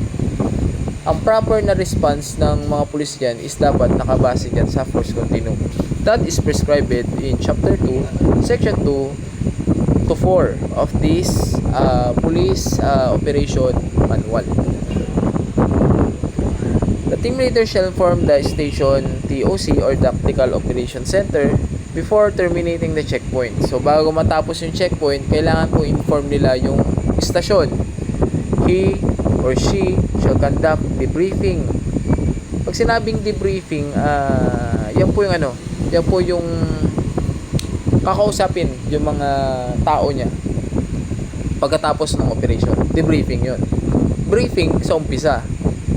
ang proper na response ng mga pulis dyan is dapat nakabase dyan sa force continuum. That is prescribed in Chapter 2, Section 2 to 4 of this Police Operation Manual. The team leader shall inform the station TOC or Tactical Operation Center before terminating the checkpoint. So, bago matapos yung checkpoint, kailangan po inform nila yung istasyon. He or she shall conduct debriefing. Pag sinabing debriefing, yan po yung yan po yung kakausapin yung mga tao niya pagkatapos ng operation. Debriefing yun. Briefing sa umpisa.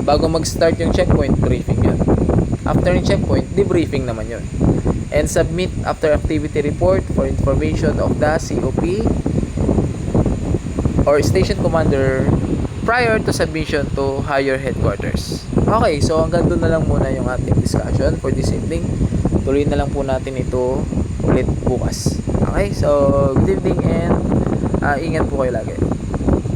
Bago mag-start yung checkpoint, briefing yun. After yung checkpoint, debriefing naman yun. And submit after activity report for information of the COP or station commander prior to submission to higher headquarters. Okay, so hanggang doon na lang muna yung ating discussion for this evening. Tuloy na lang po natin ito ulit bukas. Okay, so good evening and ingat po kayo lagi.